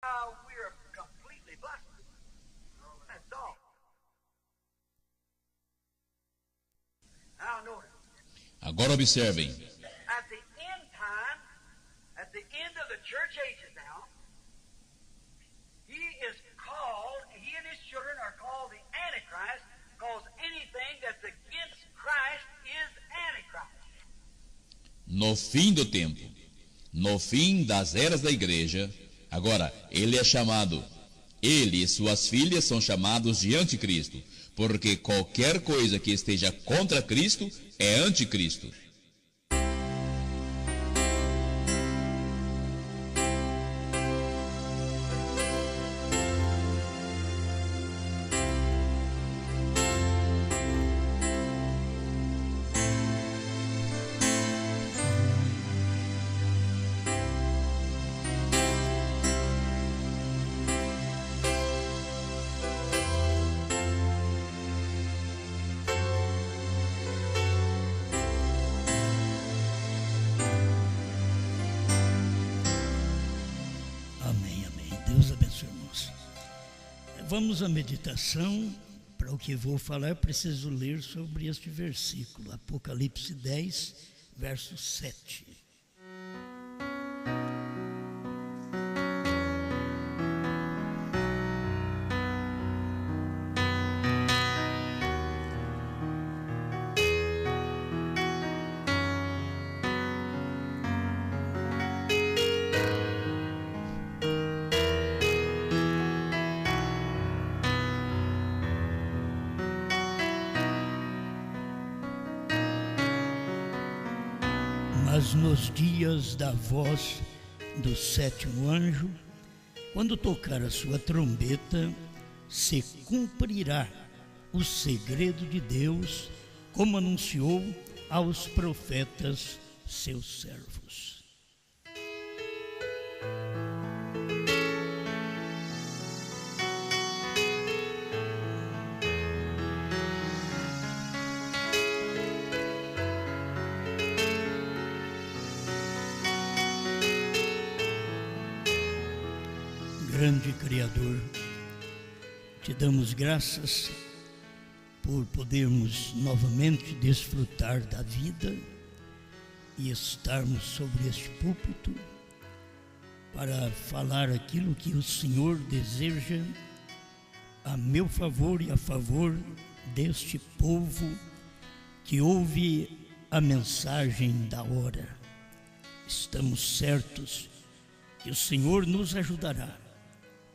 we're completely busted. That's all. Now notice. Agora observem. At the end time, at the end of the church ages now, he is called, he and his children are called the Antichrist, because anything that's against Christ is Antichrist. No fim do tempo, no fim das eras da igreja, agora ele é chamado, ele e suas filhas são chamados de anticristo, porque qualquer coisa que esteja contra Cristo é anticristo. Vamos à meditação. Para o que vou falar, preciso ler sobre este versículo, Apocalipse 10, verso 7. Mas nos dias da voz do sétimo anjo, quando tocar a sua trombeta, se cumprirá o segredo de Deus, como anunciou aos profetas seus servos. Grande Criador, te damos graças por podermos novamente desfrutar da vida e estarmos sobre este púlpito para falar aquilo que o Senhor deseja a meu favor e a favor deste povo que ouve a mensagem da hora. Estamos certos que o Senhor nos ajudará.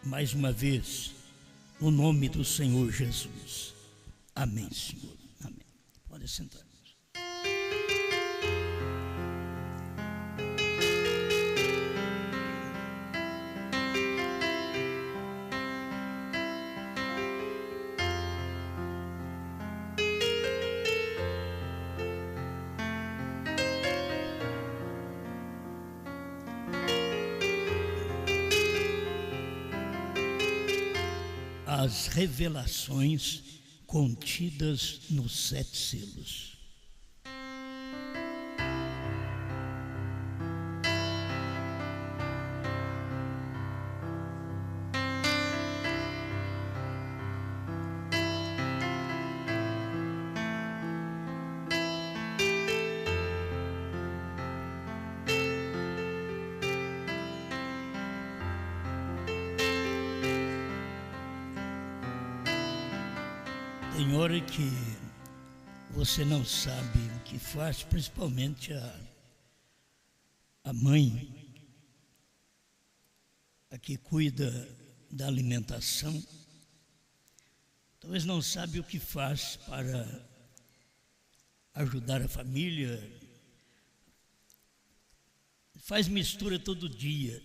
Mais uma vez, no nome do Senhor Jesus. Amém, Senhor. Amém. Pode sentar. As revelações contidas nos 7 selos. Tem hora que você não sabe o que faz, principalmente a mãe, a que cuida da alimentação, talvez não sabe o que faz para ajudar a família, faz mistura todo dia,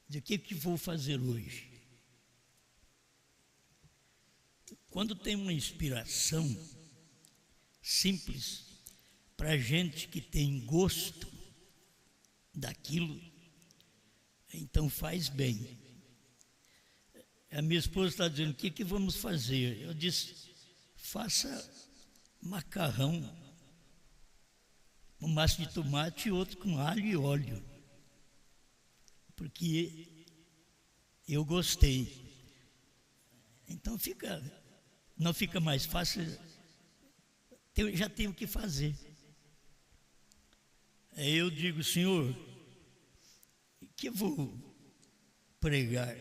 de o que vou fazer hoje. Quando tem uma inspiração simples para gente que tem gosto daquilo, então faz bem. A minha esposa está dizendo, o que vamos fazer? Eu disse, faça macarrão, um maço de tomate e outro com alho e óleo, porque Eu gostei. Então não fica mais fácil, já tenho o que fazer. Aí eu digo, Senhor, que eu vou pregar?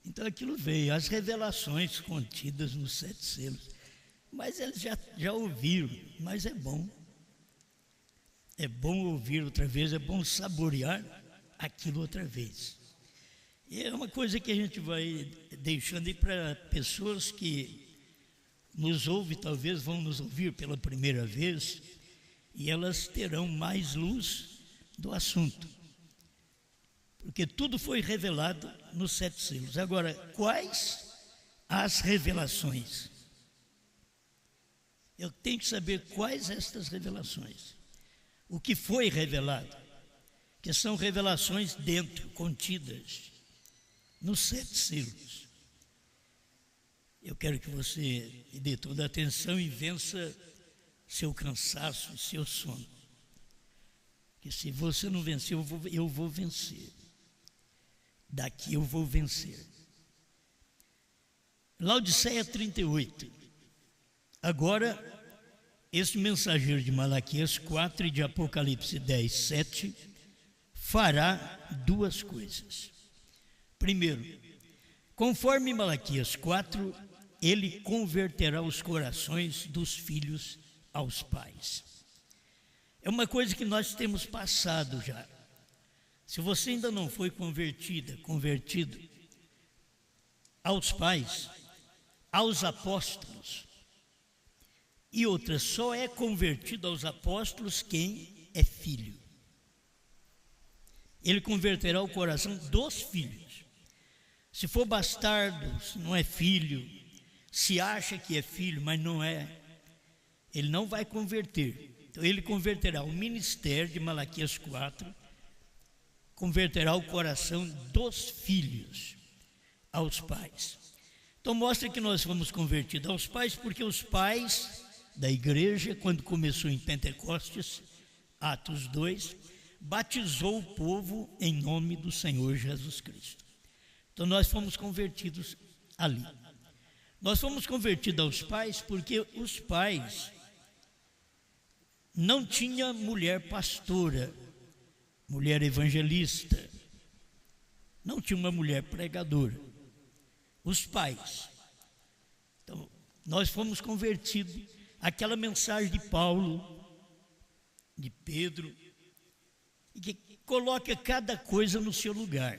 Então aquilo veio, as revelações contidas nos 7 selos. Mas eles já ouviram, mas é bom. É bom ouvir outra vez, é bom saborear aquilo outra vez. E é uma coisa que a gente vai deixando aí para pessoas que nos ouvem, talvez vão nos ouvir pela primeira vez, e elas terão mais luz do assunto. Porque tudo foi revelado nos 7 selos. Agora, quais as revelações? Eu tenho que saber quais estas revelações. O que foi revelado, que são revelações dentro, contidas nos 7 selos. Eu quero que você dê toda a atenção e vença seu cansaço, seu sono. Que se você não vencer, eu vou vencer. Daqui eu vou vencer. Laodiceia 38. Agora, este mensageiro de Malaquias 4 e de Apocalipse 10, 7, fará 2 coisas. Primeiro, conforme Malaquias 4, ele converterá os corações dos filhos aos pais. É uma coisa que nós temos passado já. Se você ainda não foi convertido aos pais, aos apóstolos, e outra, só é convertido aos apóstolos quem é filho. Ele converterá o coração dos filhos. Se for bastardo, se não é filho, se acha que é filho, mas não é, ele não vai converter. Então ele converterá o ministério de Malaquias 4, converterá o coração dos filhos aos pais. Então mostra que nós fomos convertidos aos pais, porque os pais da igreja, quando começou em Pentecostes, Atos 2, batizou o povo em nome do Senhor Jesus Cristo. Então nós fomos convertidos ali. Nós fomos convertidos aos pais porque os pais não tinham mulher pastora, mulher evangelista, não tinha uma mulher pregadora. Os pais. Então, nós fomos convertidos. Aquela mensagem de Paulo, de Pedro, que coloca cada coisa no seu lugar.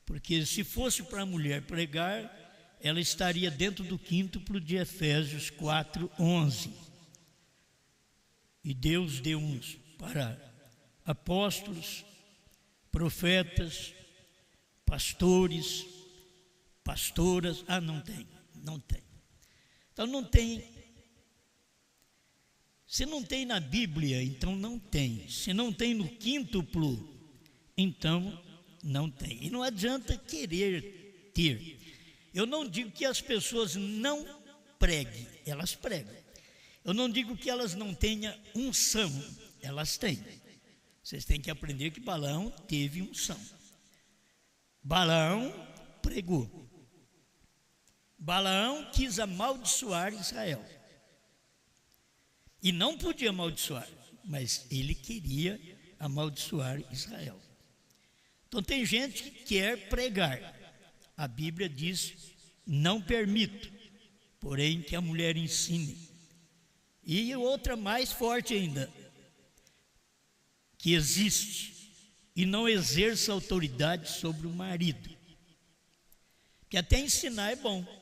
Porque se fosse para a mulher pregar, ela estaria dentro do quíntuplo de Efésios 4:11. E Deus deu uns para apóstolos, profetas, pastores, pastoras. Não tem. Então não tem. Se não tem na Bíblia, então não tem. Se não tem no quíntuplo, então não tem. E não adianta querer ter. Eu não digo que as pessoas não preguem, elas pregam. Eu não digo que elas não tenham unção, elas têm. Vocês têm que aprender que Balaão teve unção. Balaão pregou. Balaão quis amaldiçoar Israel. E não podia amaldiçoar, mas ele queria amaldiçoar Israel. Então tem gente que quer pregar. A Bíblia diz, não permito, porém que a mulher ensine. E outra mais forte ainda, que existe e não exerça autoridade sobre o marido. Que até ensinar é bom.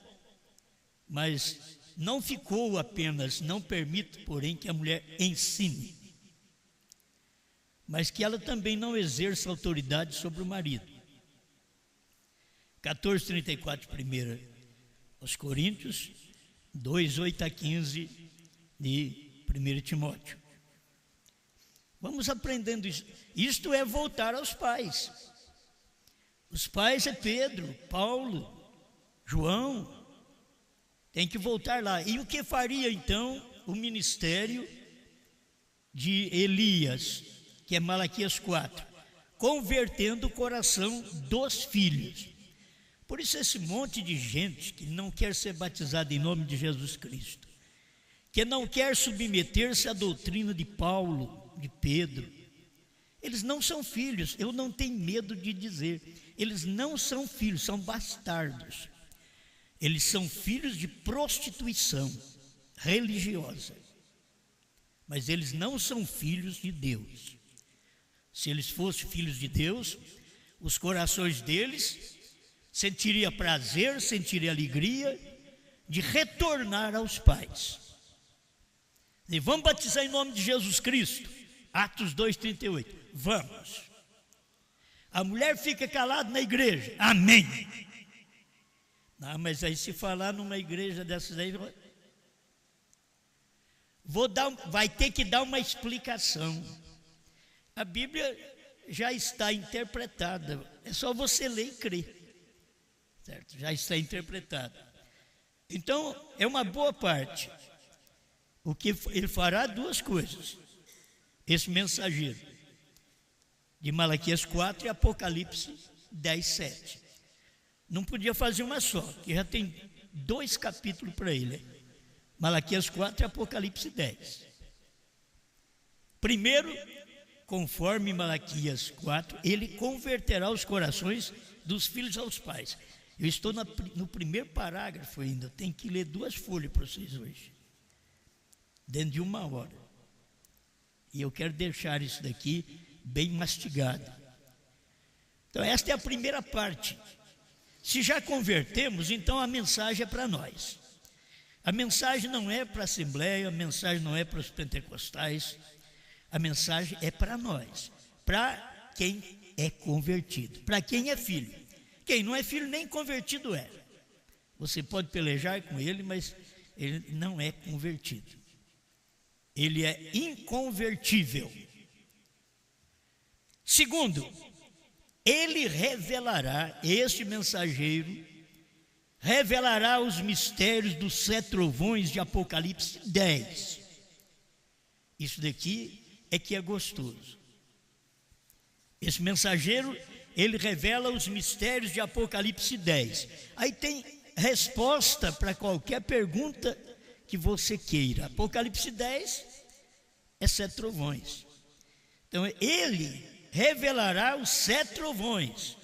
Mas não ficou apenas, não permito, porém, que a mulher ensine, mas que ela também não exerça autoridade sobre o marido. 14:34, 1 aos Coríntios, 2:8-15 de 1 Timóteo. Vamos aprendendo isso. Isto é voltar aos pais. Os pais é Pedro, Paulo, João. Tem que voltar lá. E o que faria então o ministério de Elias, que é Malaquias 4? convertendo o coração dos filhos. Por isso esse monte de gente que não quer ser batizada em nome de Jesus Cristo, que não quer submeter-se à doutrina de Paulo, de Pedro, eles não são filhos. Eu não tenho medo de dizer, eles não são filhos, são bastardos. Eles são filhos de prostituição religiosa, mas eles não são filhos de Deus. Se eles fossem filhos de Deus, os corações deles sentiriam prazer, sentiriam alegria de retornar aos pais. E vamos batizar em nome de Jesus Cristo, Atos 2,38, vamos. A mulher fica calada na igreja, amém. Ah, mas aí se falar numa igreja dessas aí, vai ter que dar uma explicação. A Bíblia já está interpretada, é só você ler e crer, certo? Já está interpretada. Então, é uma boa parte. O que ele fará? Duas coisas. Esse mensageiro de Malaquias 4 e Apocalipse 10, 7. Não podia fazer uma só, que já tem 2 capítulos para ele. Malaquias 4 e Apocalipse 10. Primeiro, conforme Malaquias 4, ele converterá os corações dos filhos aos pais. Eu estou no primeiro parágrafo ainda, eu tenho que ler 2 folhas para vocês hoje, dentro de 1 hora. E eu quero deixar isso daqui bem mastigado. Então esta é a primeira parte. Se já convertemos, então a mensagem é para nós. A mensagem não é para a Assembleia, a mensagem não é para os pentecostais, a mensagem é para nós, para quem é convertido, para quem é filho. Quem não é filho nem convertido é. Você pode pelejar com ele, mas ele não é convertido. Ele é inconvertível. Segundo, ele revelará, este mensageiro, revelará os mistérios dos 7 trovões de Apocalipse 10. Isso daqui é que é gostoso. Esse mensageiro, ele revela os mistérios de Apocalipse 10. Aí tem resposta para qualquer pergunta que você queira. Apocalipse 10 é 7 trovões. Então ele revelará os 7 trovões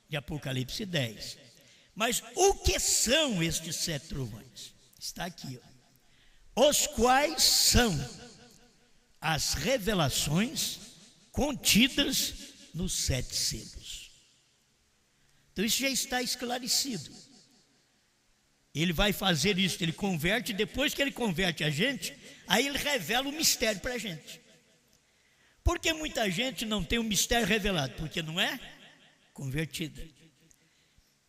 de Apocalipse 10. Mas o que são estes 7 trovões? Está aqui, ó. Os quais são as revelações contidas nos 7 selos. Então isso já está esclarecido. Ele vai fazer isso, ele converte, depois que ele converte a gente, aí ele revela o mistério para a gente. Por que muita gente não tem o mistério revelado? Porque não é convertida.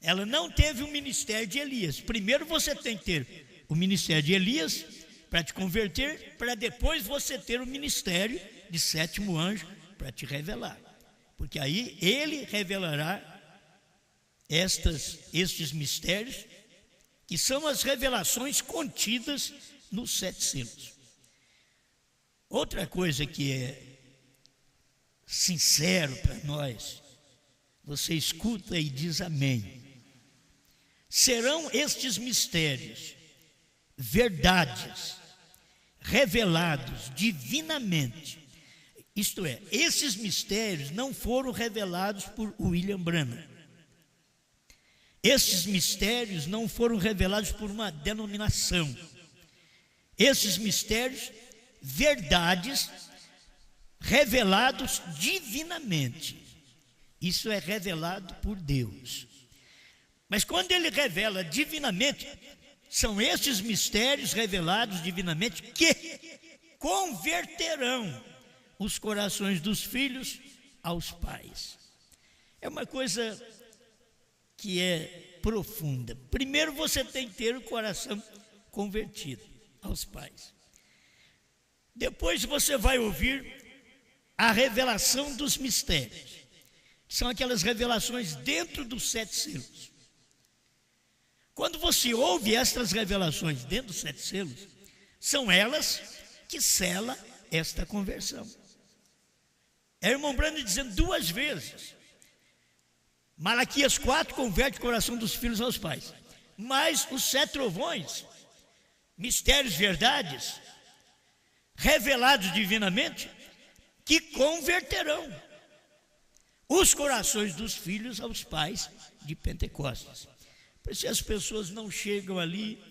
Ela não teve o ministério de Elias. Primeiro você tem que ter o ministério de Elias para te converter, para depois você ter o ministério de 7º anjo para te revelar. Porque aí ele revelará estes mistérios, que são as revelações contidas nos 7 selos. Outra coisa que é sincero para nós, você escuta e diz amém. Serão estes mistérios verdades revelados divinamente. Isto é, esses mistérios não foram revelados por William Branham. Esses mistérios não foram revelados por uma denominação. Esses mistérios, verdades revelados divinamente. Isso é revelado por Deus. Mas quando ele revela divinamente, são esses mistérios revelados divinamente que converterão os corações dos filhos aos pais. É uma coisa que é profunda. Primeiro você tem que ter o coração convertido aos pais. Depois você vai ouvir a revelação dos mistérios, que são aquelas revelações dentro dos 7 selos. Quando você ouve estas revelações dentro dos 7 selos, são elas que selam esta conversão. É o irmão Branham dizendo 2 vezes. Malaquias 4 converte o coração dos filhos aos pais. Mas os 7 trovões, mistérios, verdades, revelados divinamente, que converterão os corações dos filhos aos pais de Pentecostes. Por isso as pessoas não chegam ali,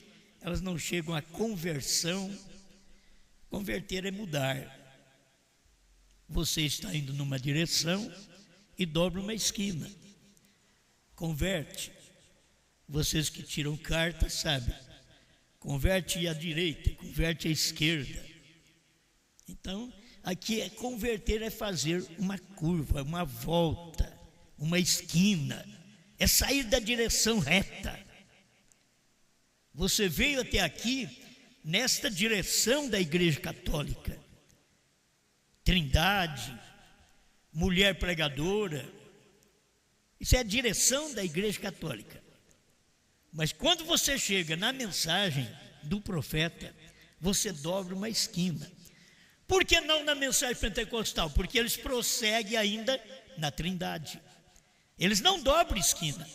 elas não chegam à conversão. Converter é mudar. Você está indo numa direção e dobra uma esquina. Converte. Vocês que tiram carta sabem. Converte à direita, converte à esquerda. Então, aqui converter é fazer uma curva, uma volta, uma esquina. É sair da direção reta. Você veio até aqui nesta direção da Igreja Católica. Trindade, mulher pregadora. Isso é a direção da Igreja Católica. Mas quando você chega na mensagem do profeta, você dobra uma esquina. Por que não na mensagem pentecostal? Porque eles prosseguem ainda na Trindade. Eles não dobram esquina.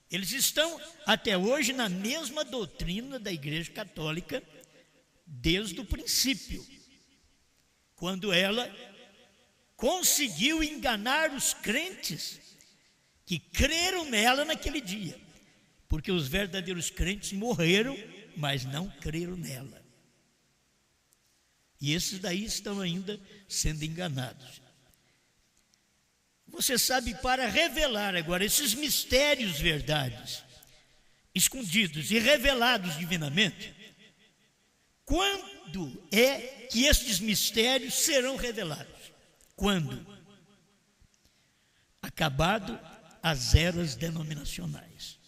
Eles estão até hoje na mesma doutrina da Igreja Católica desde o princípio, quando ela conseguiu enganar os crentes que creram nela naquele dia, porque os verdadeiros crentes morreram, mas não creram nela. E esses daí estão ainda sendo enganados. Você sabe, para revelar agora esses mistérios, verdades, escondidos e revelados divinamente, quando é que estes mistérios serão revelados? Quando? Acabado as eras denominacionais.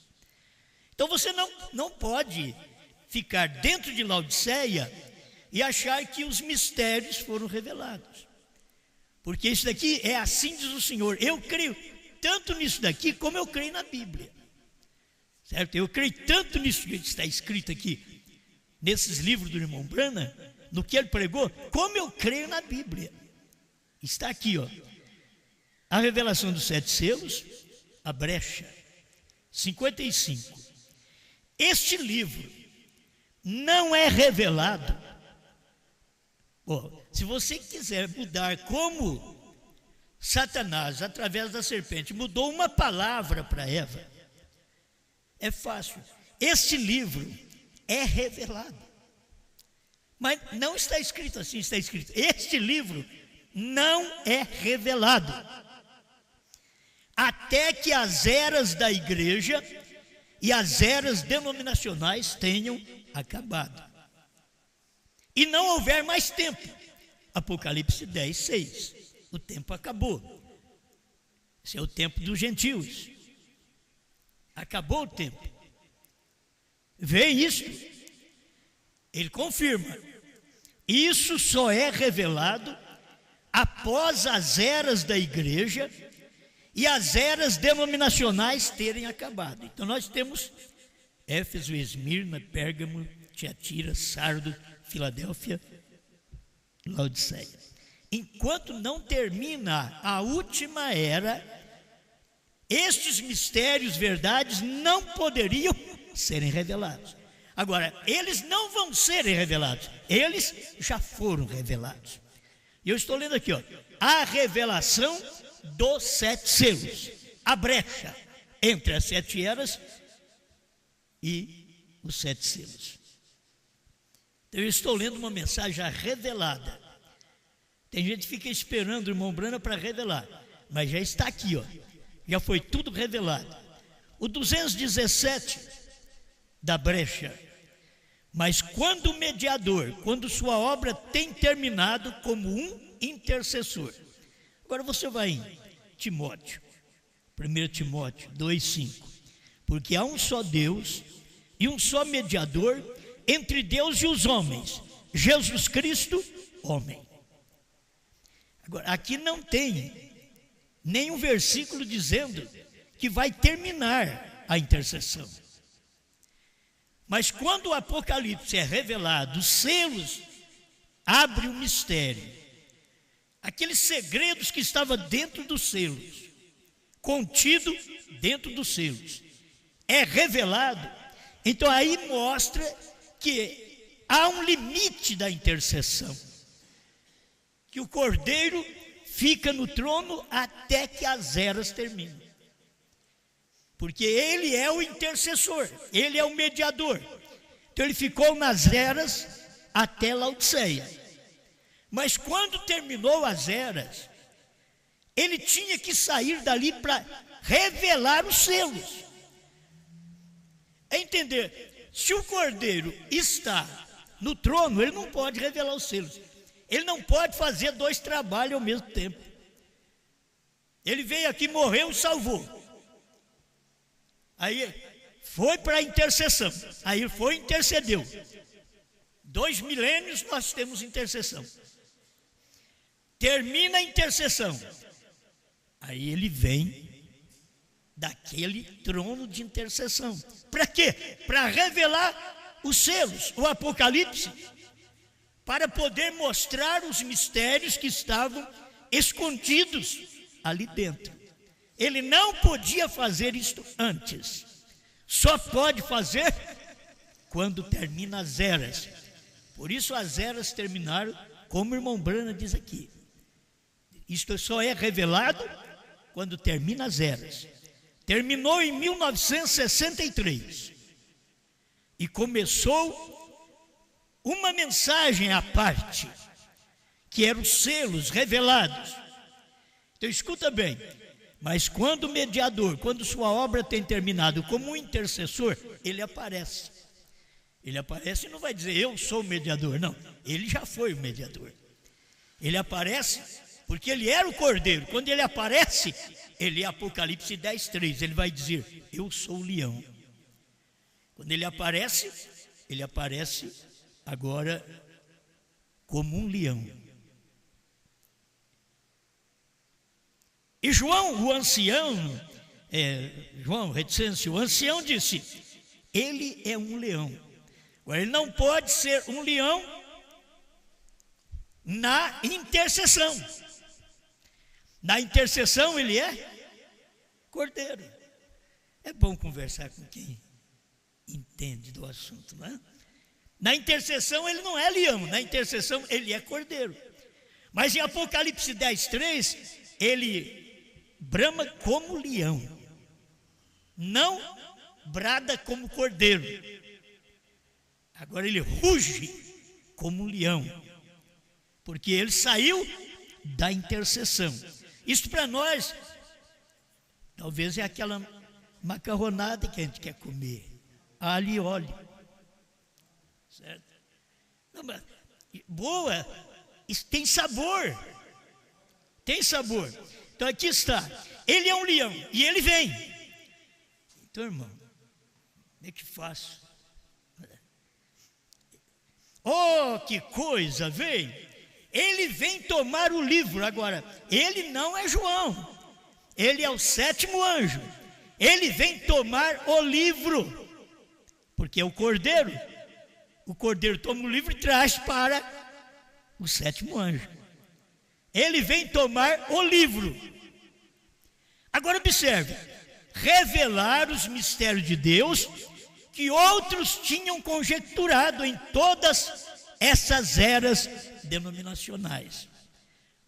Então você não pode ficar dentro de Laodiceia e achar que os mistérios foram revelados. Porque isso daqui é assim diz o Senhor. Eu creio tanto nisso daqui como eu creio na Bíblia. Certo? Eu creio tanto nisso que está escrito aqui, nesses livros do irmão Branham, no que ele pregou, como eu creio na Bíblia. Está aqui, ó. A revelação dos 7 selos, a brecha, 55. Este livro não é revelado. Se você quiser mudar como Satanás, através da serpente, mudou uma palavra para Eva, é fácil. Este livro é revelado. Mas não está escrito assim, está escrito: este livro não é revelado, até que as eras da igreja e as eras denominacionais tenham acabado e não houver mais tempo. Apocalipse 10, 6. O tempo acabou. Esse é o tempo dos gentios. Acabou o tempo. Vê isso. Ele confirma. Isso só é revelado após as eras da igreja e as eras denominacionais terem acabado. Então nós temos Éfeso, Esmirna, Pérgamo, Tiatira, Sardo, Filadélfia, Laodiceia. Enquanto não termina a última era, estes mistérios, verdades, não poderiam serem revelados. Agora, eles não vão serem revelados, eles já foram revelados. E eu estou lendo aqui, ó, a revelação dos 7 selos, a brecha entre as 7 eras e os 7 selos. Então, eu estou lendo uma mensagem já revelada. Tem gente que fica esperando o irmão Branham para revelar, mas já está aqui, ó. Já foi tudo revelado. O 217 da brecha. Mas quando o mediador, quando sua obra tem terminado como um intercessor. Agora você vai em Timóteo, 1 Timóteo 2,5. Porque há um só Deus e um só mediador entre Deus e os homens, Jesus Cristo, homem. Agora, aqui não tem nenhum versículo dizendo que vai terminar a intercessão. Mas quando o Apocalipse é revelado, os selos abrem o mistério. aqueles segredos que estavam dentro dos selos, contido dentro dos selos, é revelado. Então aí mostra que há um limite da intercessão, que o Cordeiro fica no trono até que as eras terminem, porque ele é o intercessor, ele é o mediador. Então ele ficou nas eras até Laodiceia. Mas quando terminou as eras, ele tinha que sair dali para revelar os selos. É entender, se o Cordeiro está no trono, ele não pode revelar os selos. Ele não pode fazer dois trabalhos ao mesmo tempo. Ele veio aqui, morreu, salvou. Aí foi para a intercessão. Aí foi, intercedeu. 2 milênios nós temos intercessão. Termina a intercessão. Aí ele vem daquele trono de intercessão. Para quê? Para revelar os selos, o Apocalipse, para poder mostrar os mistérios que estavam escondidos ali dentro. Ele não podia fazer isto antes. Só pode fazer quando termina as eras. Por isso as eras terminaram, como o irmão Brana diz aqui. Isto só é revelado quando termina as eras. Terminou em 1963 e começou uma mensagem à parte, que eram os selos revelados. Então escuta bem, mas quando o mediador, quando sua obra tem terminado como um intercessor, ele aparece. Ele aparece e não vai dizer eu sou o mediador, não, ele já foi o mediador. Ele aparece porque ele era o Cordeiro. Quando ele aparece, ele é Apocalipse 10:3, ele vai dizer eu sou o leão. Quando ele aparece agora como um leão. E João, o ancião, João Reticêncio, o ancião disse, ele é um leão. Agora, ele não pode ser um leão na intercessão. Na intercessão ele é Cordeiro. É bom conversar com quem entende do assunto, não é? Na intercessão ele não é leão, na intercessão ele é Cordeiro. Mas em Apocalipse 10:3, ele brama como leão, não brada como cordeiro. Agora ele ruge como um leão, porque ele saiu da intercessão. Isso para nós, talvez é aquela macarronada que a gente quer comer, alho e óleo, certo? Não, mas, boa, isso tem sabor, tem sabor. Então aqui está, ele é um leão e ele vem. Então, irmão, como é que faço? Oh, que coisa, vem! Ele vem tomar o livro. Agora, ele não é João, ele é o 7º anjo. Ele vem tomar o livro, porque é o Cordeiro. O Cordeiro toma o livro e traz para o 7º anjo. Ele vem tomar o livro. Agora observe, revelar os mistérios de Deus que outros tinham conjecturado em todas essas eras denominacionais.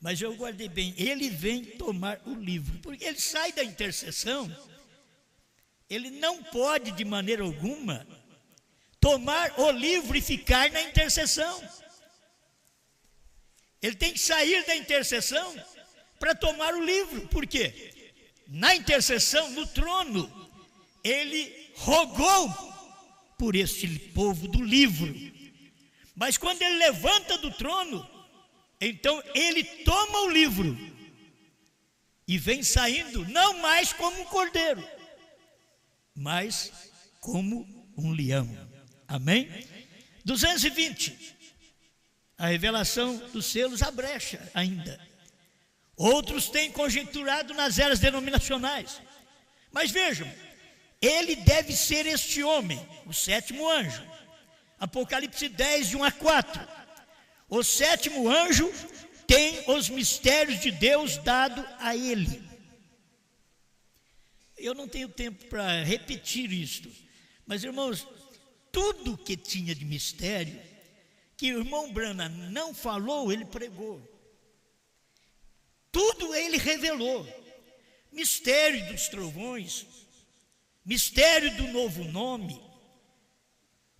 Mas eu guardei bem, ele vem tomar o livro, porque ele sai da intercessão. Ele não pode de maneira alguma tomar o livro e ficar na intercessão. Ele tem que sair da intercessão para tomar o livro. Por quê? Na intercessão, no trono, ele rogou por este povo do livro. Mas quando ele levanta do trono, então ele toma o livro e vem saindo, não mais como um cordeiro, mas como um leão. Amém? 220. A revelação dos selos a brecha ainda. Outros têm conjecturado nas eras denominacionais. Mas vejam, ele deve ser este homem, o 7º anjo. Apocalipse 10, de 1 a 4. O 7º anjo tem os mistérios de Deus dado a ele. Eu não tenho tempo para repetir isto, mas, irmãos, tudo que tinha de mistério, que o irmão Branham não falou, ele pregou. Tudo ele revelou. Mistério dos trovões, mistério do novo nome,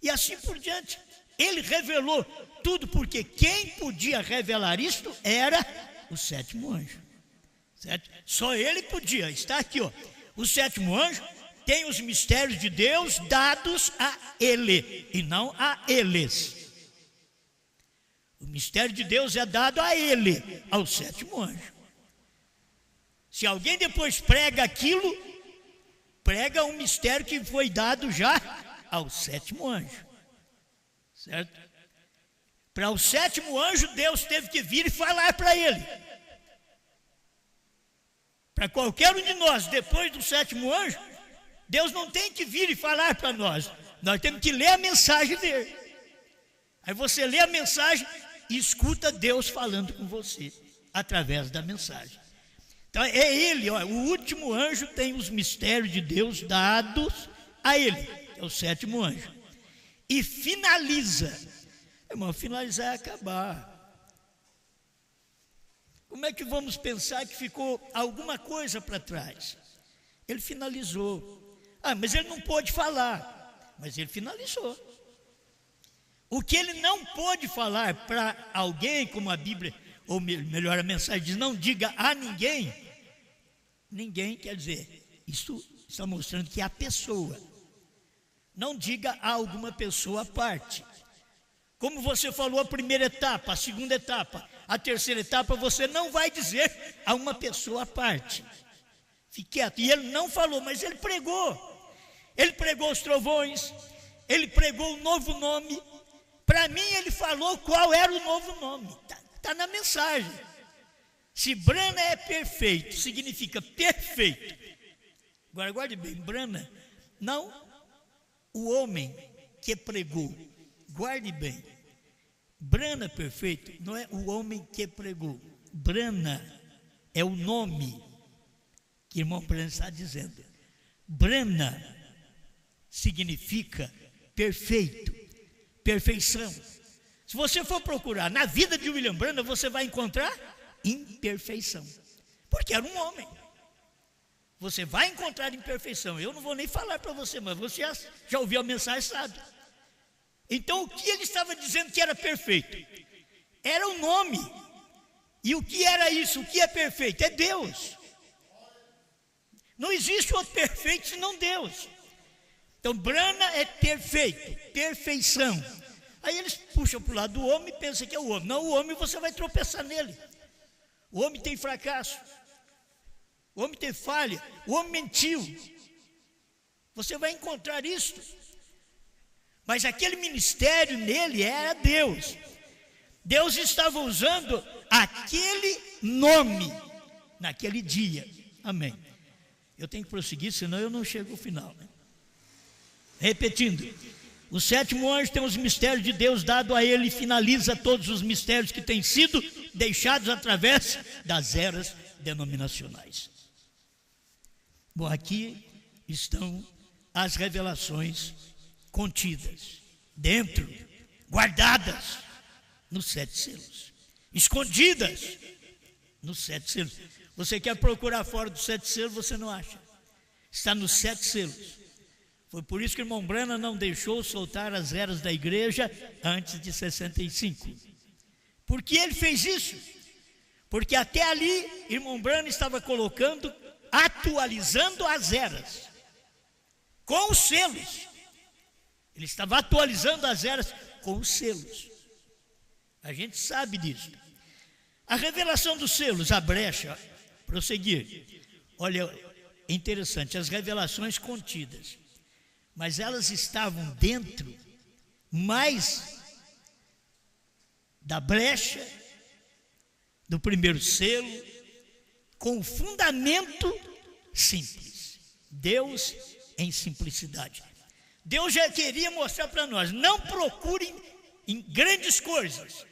e assim por diante. Ele revelou tudo, porque quem podia revelar isto era o sétimo anjo. Certo? Só ele podia. Está aqui, ó. O sétimo anjo tem os mistérios de Deus dados a ele, e não a eles. O mistério de Deus é dado a ele, ao sétimo anjo. Se alguém depois prega aquilo, prega um mistério que foi dado já ao sétimo anjo. Certo? Para o sétimo anjo, Deus teve que vir e falar para ele. Para qualquer um de nós, depois do sétimo anjo, Deus não tem que vir e falar para nós. Nós temos que ler a mensagem dele. Aí você lê a mensagem e escuta Deus falando com você, através da mensagem. Então é ele, ó, o último anjo tem os mistérios de Deus dados a ele, é o sétimo anjo. E finaliza. Irmão, finalizar é acabar. Como é que vamos pensar que ficou alguma coisa para trás? Ele finalizou. Ah, mas ele não pôde falar. Mas ele finalizou. O que ele não pôde falar para alguém, como a Bíblia, ou melhor, a mensagem diz, não diga a ninguém. Ninguém quer dizer, isso está mostrando que é a pessoa. Não diga a alguma pessoa à parte. Como você falou a primeira etapa, a segunda etapa, a terceira etapa, você não vai dizer a uma pessoa à parte. Fique quieto. E ele não falou, mas ele pregou. Ele pregou os trovões, ele pregou o novo nome. Para mim, ele falou qual era o novo nome. Está na mensagem. Se Branham é perfeito, significa perfeito. Agora, guarde bem, Branham, não o homem que pregou. Guarde bem. Branham perfeito não é o homem que pregou. Branham é o nome que o irmão Branham está dizendo. Branham significa perfeito, perfeição. Se você for procurar na vida de William Branham, você vai encontrar imperfeição, porque era um homem. Você vai encontrar imperfeição. Eu não vou nem falar para você, mas você já ouviu a mensagem, sabe? Então o que ele estava dizendo que era perfeito? Era o nome. E o que era isso? O que é perfeito? É Deus. Não existe outro perfeito senão Deus. Então Branham é perfeito, perfeição. Aí eles puxam para o lado do homem e pensam que é o homem. Não, o homem você vai tropeçar nele. O homem tem fracasso. O homem tem falha. O homem mentiu. Você vai encontrar isso. Mas aquele ministério nele era Deus. Deus estava usando aquele nome naquele dia. Amém. Eu tenho que prosseguir, senão eu não chego ao final, né? Repetindo, o sétimo anjo tem os mistérios de Deus dado a ele e finaliza todos os mistérios que têm sido deixados através das eras denominacionais. Bom, aqui estão as revelações contidas, dentro, guardadas nos 7 selos, escondidas nos 7 selos. Você quer procurar fora dos 7 selos, você não acha. Está nos 7 selos. Foi por isso que o irmão Branham não deixou soltar as eras da igreja antes de 65. Por que ele fez isso? Porque até ali, irmão Branham estava colocando, atualizando as eras, com os selos. Ele estava atualizando as eras com os selos. A gente sabe disso. A revelação dos selos, a brecha, prosseguir. Olha, é interessante, as revelações contidas. Mas elas estavam dentro mais da brecha do primeiro selo, com o fundamento simples. Deus em simplicidade. Deus já queria mostrar para nós, não procurem em grandes coisas,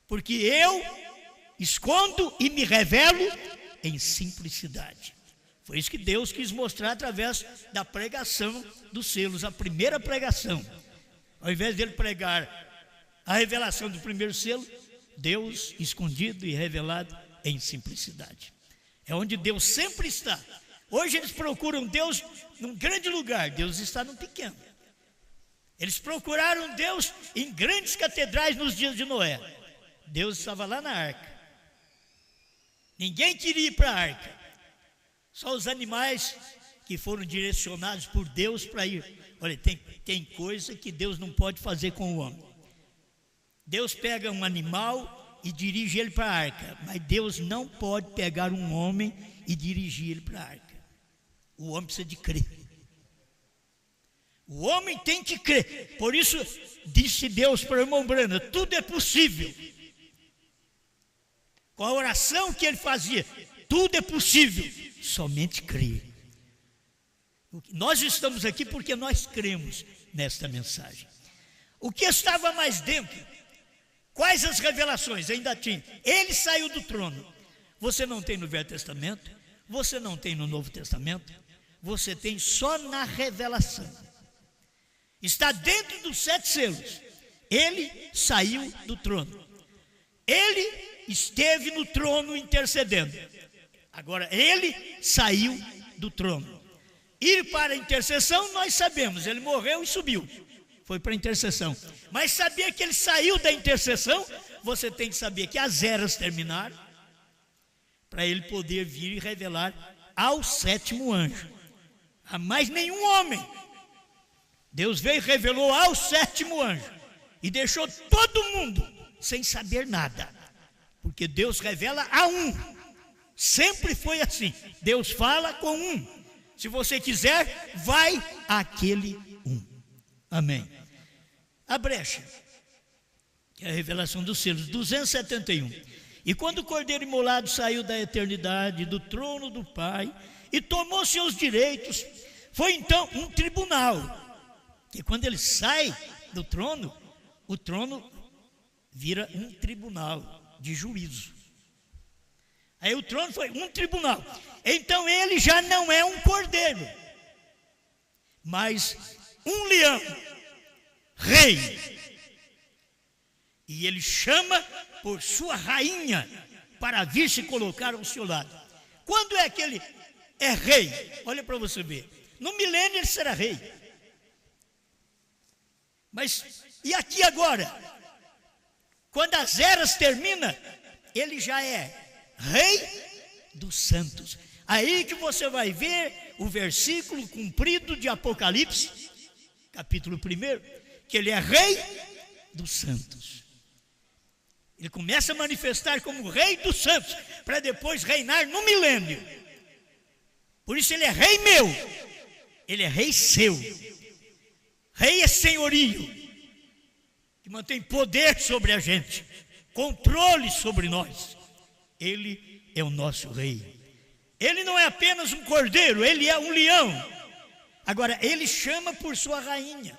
porque eu escondo e me revelo em simplicidade. Foi isso que Deus quis mostrar através da pregação dos selos, a primeira pregação. Ao invés dele pregar a revelação do primeiro selo, Deus escondido e revelado em simplicidade. É onde Deus sempre está. Hoje eles procuram Deus num grande lugar, Deus está num pequeno. Eles procuraram Deus em grandes catedrais nos dias de Noé. Deus estava lá na arca. Ninguém queria ir para a arca. Só os animais que foram direcionados por Deus para ir. Olha, tem coisa que Deus não pode fazer com o homem. Deus pega um animal e dirige ele para a arca, mas Deus não pode pegar um homem e dirigir ele para a arca. O homem precisa de crer. O homem tem que crer. Por isso disse Deus para o irmão Brana, tudo é possível. Com a oração que ele fazia, tudo é possível, somente crer. Nós estamos aqui porque nós cremos nesta mensagem. O que estava mais dentro? Quais as revelações? Ainda tinha. Ele saiu do trono. Você não tem no Velho Testamento, você não tem no Novo Testamento, você tem só na revelação. Está dentro dos 7 selos. Ele saiu do trono. Ele esteve no trono intercedendo. Agora, ele saiu do trono. Ir para a intercessão, nós sabemos, ele morreu e subiu. Foi para a intercessão. Mas saber que ele saiu da intercessão, você tem que saber que as eras terminaram, para ele poder vir e revelar ao 7º anjo. A mais nenhum homem. Deus veio e revelou ao 7º anjo. E deixou todo mundo sem saber nada. Porque Deus revela a um. Sempre foi assim. Deus fala com um. Se você quiser, vai àquele um. Amém. A brecha, que é a revelação dos selos, 271. E quando o Cordeiro imolado saiu da eternidade, do trono do Pai, e tomou seus direitos, foi então um tribunal. Que quando ele sai do trono, o trono vira um tribunal de juízo. Aí o trono foi um tribunal. Então ele já não é um cordeiro, mas um leão, rei. E ele chama por sua rainha para vir se colocar ao seu lado. Quando é que ele é rei? Olha para você ver. No milênio ele será rei. Mas e aqui agora? Quando as eras terminam, ele já é Rei dos santos. Aí que você vai ver o versículo cumprido de Apocalipse, capítulo 1, que ele é Rei dos santos. Ele começa a manifestar como Rei dos santos, para depois reinar no milênio. Por isso ele é Rei meu, ele é Rei seu. Rei é senhorio, que mantém poder sobre a gente, controle sobre nós. Ele é o nosso rei. Ele não é apenas um cordeiro, ele é um leão. Agora, ele chama por sua rainha.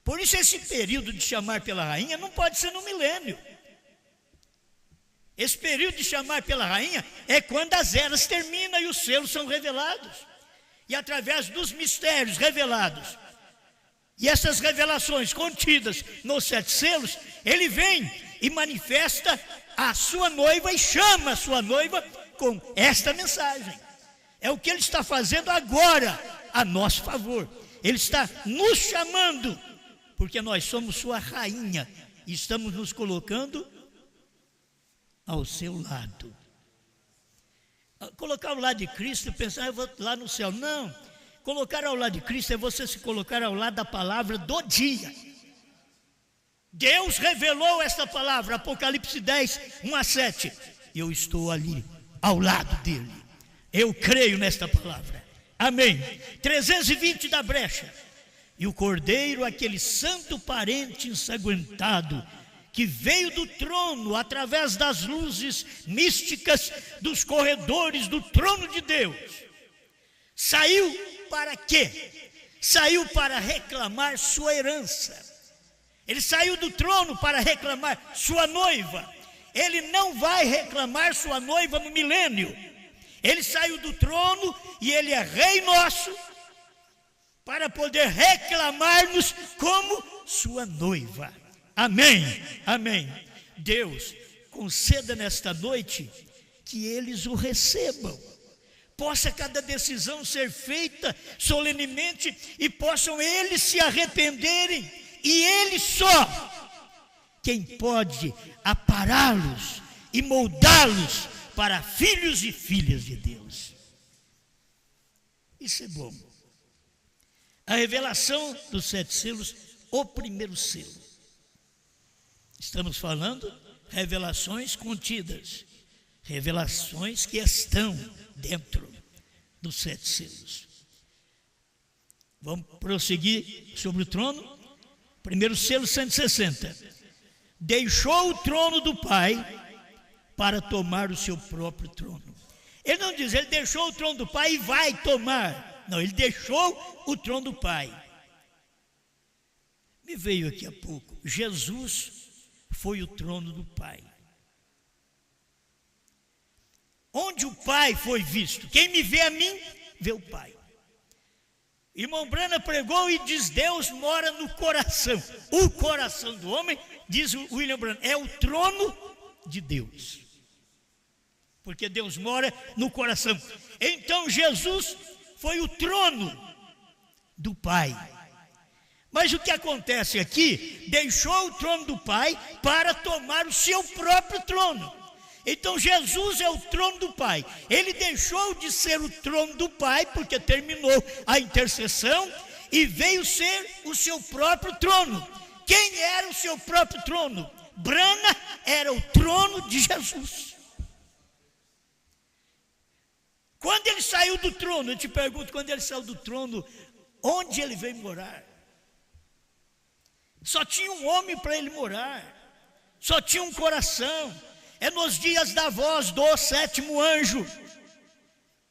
Por isso esse período de chamar pela rainha não pode ser no milênio. Esse período de chamar pela rainha é quando as eras terminam e os selos são revelados. E através dos mistérios revelados, e essas revelações contidas nos 7 selos, ele vem e manifesta a sua noiva e chama a sua noiva com esta mensagem. É o que ele está fazendo agora a nosso favor. Ele está nos chamando, porque nós somos sua rainha e estamos nos colocando ao seu lado. Colocar ao lado de Cristo e pensar, eu vou lá no céu. Não, colocar ao lado de Cristo é você se colocar ao lado da palavra do dia. Deus revelou esta palavra, Apocalipse 10, 1-7. Eu estou ali, ao lado dele. Eu creio nesta palavra. Amém. 320 da brecha. E o Cordeiro, aquele santo parente ensanguentado, que veio do trono através das luzes místicas dos corredores do trono de Deus, saiu para quê? Saiu para reclamar sua herança. Ele saiu do trono para reclamar sua noiva. ele não vai reclamar sua noiva no milênio. Ele saiu do trono e ele é rei nosso para poder reclamar-nos como sua noiva. Amém, amém. Deus, conceda nesta noite que eles o recebam. Possa cada decisão ser feita solenemente e possam eles se arrependerem. E ele só quem pode apará-los e moldá-los para filhos e filhas de Deus. Isso é bom. A revelação dos 7 selos, o primeiro selo. Estamos falando revelações contidas, revelações que estão dentro dos 7 selos. Vamos prosseguir sobre o trono. Primeiro selo, 160. Deixou o trono do Pai para tomar o seu próprio trono. Ele não diz, ele deixou o trono do Pai e vai tomar. Não, ele deixou o trono do Pai. Me veio aqui há pouco, Jesus foi o trono do Pai. Onde o Pai foi visto? Quem me vê a mim, vê o Pai. Irmão Brana pregou e diz, Deus mora no coração. O coração do homem, diz o William Brana, é o trono de Deus. Porque Deus mora no coração. Então Jesus foi o trono do Pai. Mas o que acontece aqui? Deixou o trono do Pai para tomar o seu próprio trono. Então Jesus é o trono do Pai. Ele deixou de ser o trono do Pai, porque terminou a intercessão, e veio ser o seu próprio trono. Quem era o seu próprio trono? Brana era o trono de Jesus. Quando ele saiu do trono, eu te pergunto, quando ele saiu do trono, onde ele veio morar? Só tinha um homem para ele morar, só tinha um coração. É nos dias da voz do 7º anjo.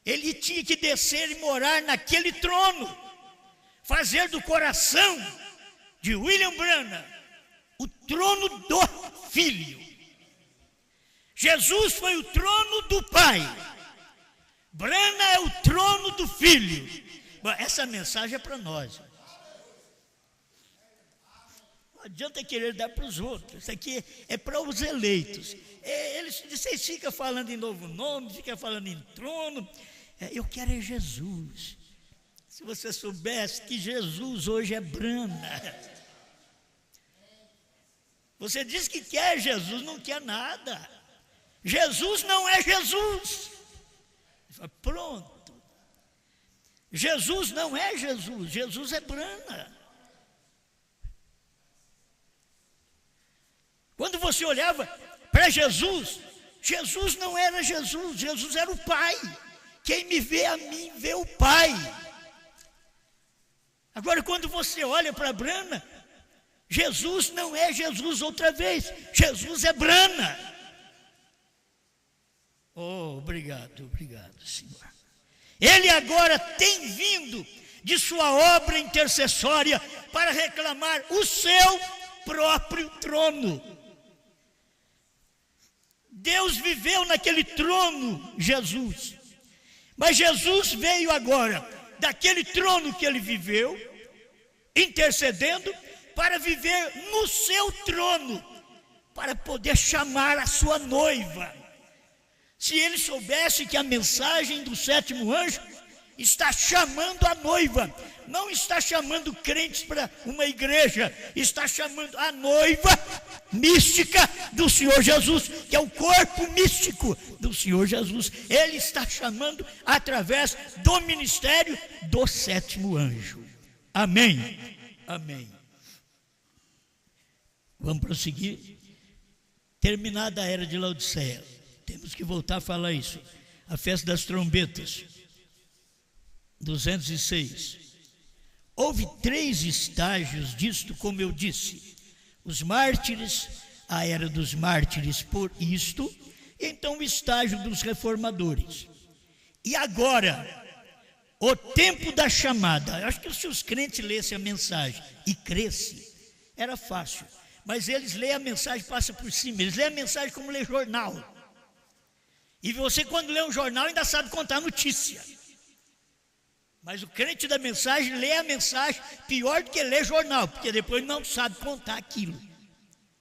Ele tinha que descer e morar naquele trono, fazer do coração de William Branham o trono do Filho. Jesus foi o trono do Pai, Branham é o trono do Filho. Bom, essa mensagem é para nós. Não adianta querer dar para os outros. Isso aqui é para os eleitos. Vocês ficam falando em novo nome, ficam falando em trono. Eu quero é Jesus. Se você soubesse que Jesus hoje é Brana. Você diz que quer Jesus, não quer nada. Jesus não é Jesus. Pronto. Jesus não é Jesus, Jesus é Brana. Quando você olhava para Jesus, Jesus não era Jesus, Jesus era o Pai. Quem me vê a mim, vê o Pai. Agora, quando você olha para Brana, Jesus não é Jesus outra vez, Jesus é Brana. Oh, obrigado, Senhor. Ele agora tem vindo de sua obra intercessória para reclamar o seu próprio trono. Deus viveu naquele trono, Jesus. Mas Jesus veio agora daquele trono que ele viveu, intercedendo, para viver no seu trono, para poder chamar a sua noiva. Se ele soubesse que a mensagem do 7º anjo está chamando a noiva, não está chamando crentes para uma igreja, está chamando a noiva mística do Senhor Jesus, que é o corpo místico do Senhor Jesus. Ele está chamando através do ministério do 7º anjo. Amém. Amém. Vamos prosseguir. Terminada a era de Laodiceia, temos que voltar a falar isso. A festa das trombetas, 206. Houve 3 estágios disto, como eu disse. Os mártires, a era dos mártires por isto, e então o estágio dos reformadores. E agora, o tempo da chamada. Eu acho que se os crentes lessem a mensagem e crescem, era fácil. mas eles leem a mensagem, passa por cima. Eles leem a mensagem como lê jornal. E você, quando lê um jornal, ainda sabe contar notícia. Mas o crente da mensagem lê a mensagem pior do que lê jornal, porque depois não sabe contar aquilo.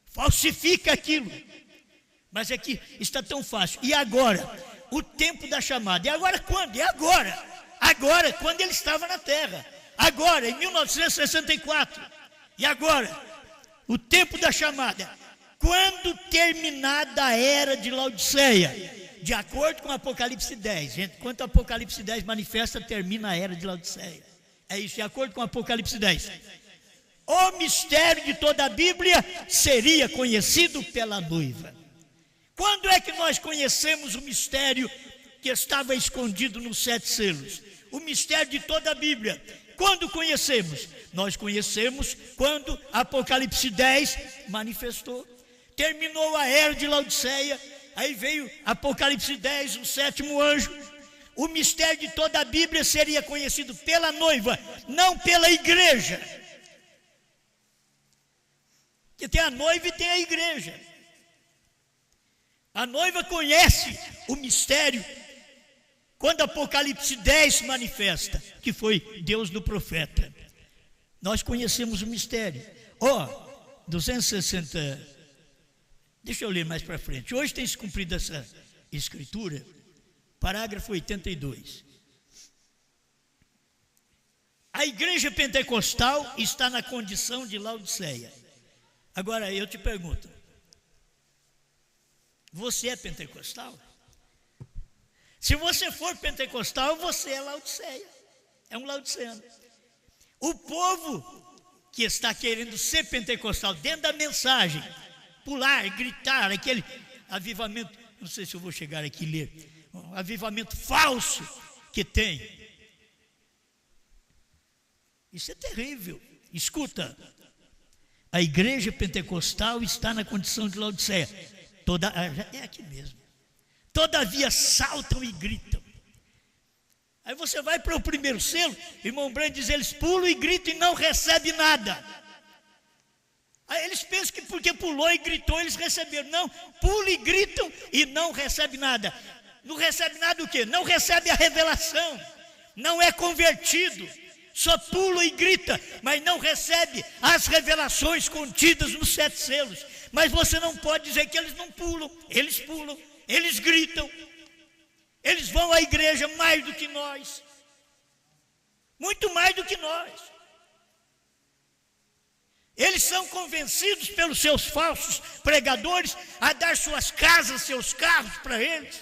Falsifica aquilo. Mas aqui está tão fácil. E agora? O tempo da chamada. E agora quando? E agora? Agora, quando ele estava na terra. Agora, em 1964. E agora? O tempo da chamada. Quando terminada a era de Laodiceia. De acordo com Apocalipse 10, gente, quando o Apocalipse 10 manifesta, termina a era de Laodiceia. É isso, de acordo com Apocalipse 10. O mistério de toda a Bíblia seria conhecido pela noiva. Quando é que nós conhecemos o mistério que estava escondido nos 7 selos? O mistério de toda a Bíblia. Quando conhecemos? Nós conhecemos quando Apocalipse 10 manifestou. Terminou a era de Laodiceia. Aí veio Apocalipse 10, o 7º anjo. O mistério de toda a Bíblia seria conhecido pela noiva, não pela igreja. Porque tem a noiva e tem a igreja. A noiva conhece o mistério quando Apocalipse 10 se manifesta, que foi Deus do profeta. Nós conhecemos o mistério. 260... Deixa eu ler mais para frente. Hoje tem se cumprido essa escritura. Parágrafo 82. A igreja pentecostal está na condição de Laodiceia. Agora eu te pergunto. Você é pentecostal? Se você for pentecostal, você é Laodiceia. É um laodiceano. O povo que está querendo ser pentecostal dentro da mensagem, pular, gritar, aquele avivamento, não sei se eu vou chegar aqui e ler, um avivamento falso que tem. Isso é terrível. Escuta, a igreja pentecostal está na condição de Laodiceia. É aqui mesmo. Todavia saltam e gritam. Aí você vai para o primeiro selo, irmão Brand diz, eles pulam e gritam e não recebem nada. Aí eles pensam que porque pulou e gritou, eles receberam. Não, pulam e gritam e não recebe nada. Não recebe nada o quê? Não recebe a revelação. Não é convertido. Só pula e grita, mas não recebe as revelações contidas nos 7 selos. Mas você não pode dizer que eles não pulam. Eles pulam, eles gritam. Eles vão à igreja mais do que nós. Muito mais do que nós. Eles são convencidos pelos seus falsos pregadores a dar suas casas, seus carros para eles.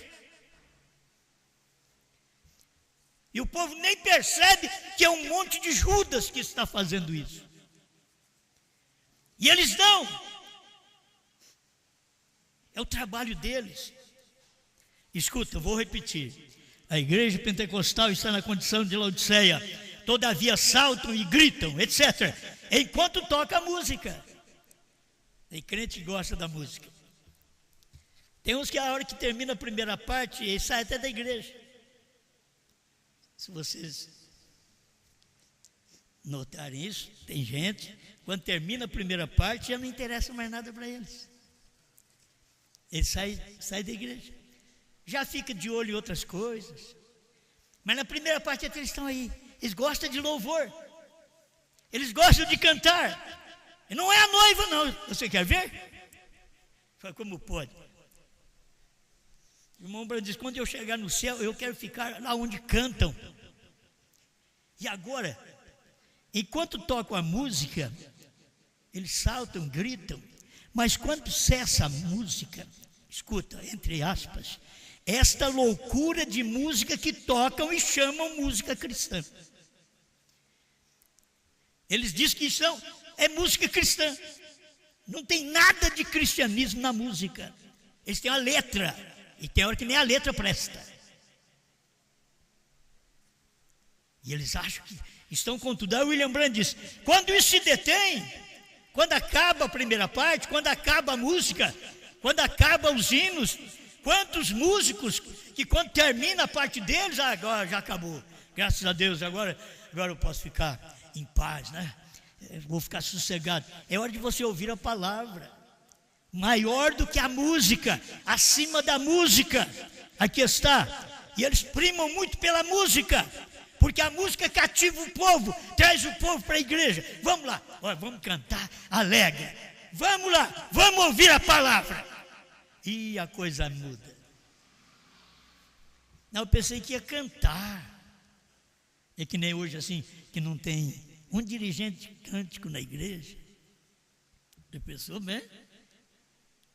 E o povo nem percebe que é um monte de Judas que está fazendo isso. E eles dão. É o trabalho deles. Escuta, eu vou repetir. A igreja pentecostal está na condição de Laodiceia. Todavia saltam e gritam, etc., enquanto toca a música. Tem crente que gosta da música. Tem uns que a hora que termina a primeira parte, eles saem até da igreja. Se vocês notarem isso, tem gente, quando termina a primeira parte, já não interessa mais nada para eles. Eles saem da igreja. Já fica de olho em outras coisas. Mas na primeira parte eles estão aí. Eles gostam de louvor. Eles gostam de cantar. E não é a noiva, não. Você quer ver? Fala, como pode? O irmão Brando diz, quando eu chegar no céu, eu quero ficar lá onde cantam. E agora, enquanto tocam a música, eles saltam, gritam. Mas quando cessa a música, escuta, entre aspas, esta loucura de música que tocam e chamam música cristã. Eles dizem que isso é música cristã. Não tem nada de cristianismo na música. Eles têm a letra. E tem hora que nem a letra presta. E eles acham que estão com tudo. Aí o William Brand diz, quando isso se detém, quando acaba a primeira parte, quando acaba a música, quando acaba os hinos, quantos músicos que quando termina a parte deles, agora já acabou. Graças a Deus, agora eu posso ficar em paz, né? vou ficar sossegado. É hora de você ouvir a palavra. Maior do que a música, acima da música. Aqui está. E eles primam muito pela música, porque a música cativa o povo, traz o povo para a igreja. Vamos lá, olha, vamos cantar alegre. Vamos lá, vamos ouvir a palavra. E a coisa muda. Não, eu pensei que ia cantar. É que nem hoje assim, que não tem um dirigente cântico na igreja. Já pensou bem?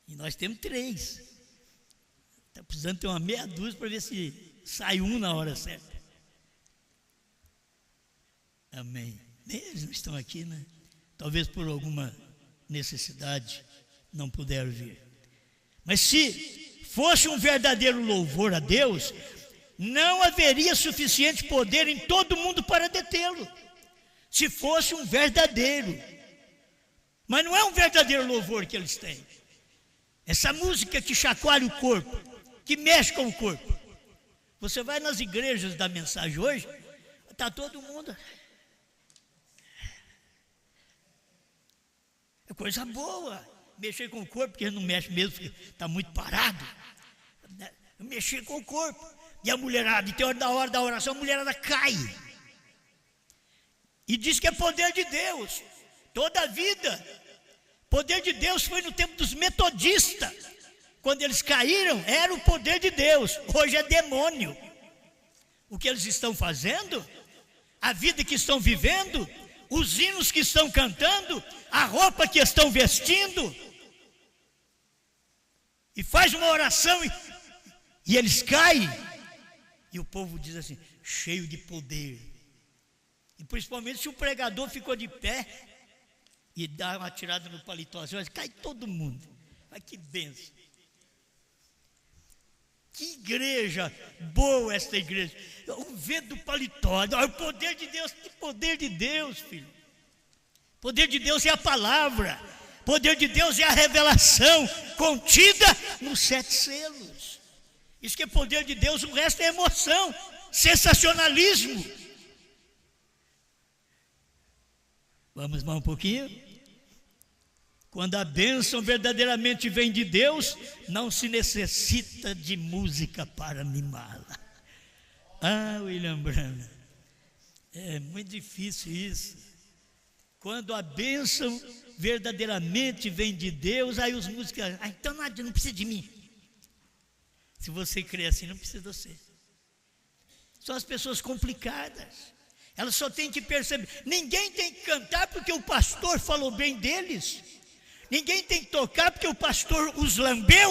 E nós temos 3. Está precisando ter uma meia dúzia para ver se sai um na hora certa. Amém. Eles não estão aqui, né? Talvez por alguma necessidade não puderam vir. Mas se fosse um verdadeiro louvor a Deus, não haveria suficiente poder em todo mundo para detê-lo. Se fosse um verdadeiro. Mas não é um verdadeiro louvor que eles têm. Essa música que chacoalha o corpo, que mexe com o corpo. Você vai nas igrejas da mensagem hoje, está todo mundo. É coisa boa. Mexer com o corpo, porque não mexe mesmo, porque está muito parado. Mexer com o corpo. E a mulherada, e tem hora da oração, a mulherada cai. E diz que é poder de Deus. Toda a vida. Poder de Deus foi no tempo dos metodistas. Quando eles caíram, era o poder de Deus. Hoje é demônio. O que eles estão fazendo, a vida que estão vivendo, os hinos que estão cantando, a roupa que estão vestindo. E faz uma oração e eles caem. E o povo diz assim, cheio de poder. E principalmente se o pregador ficou de pé e dá uma tirada no paletó, assim, cai todo mundo. Mas que bênção. Que igreja boa esta igreja. O vento do paletó, o poder de Deus. Que poder de Deus, filho. Poder de Deus é a palavra. Poder de Deus é a revelação contida nos 7 selos. Isso que é poder de Deus, o resto é emoção, sensacionalismo. Vamos mais um pouquinho? Quando a bênção verdadeiramente vem de Deus, não se necessita de música para animá-la. Ah, William Branham, é muito difícil isso. Quando a bênção verdadeiramente vem de Deus, aí os músicos, então não precisa de mim. Se você crê assim, não precisa de você. São as pessoas complicadas. Elas só têm que perceber. Ninguém tem que cantar porque o pastor falou bem deles. Ninguém tem que tocar porque o pastor os lambeu.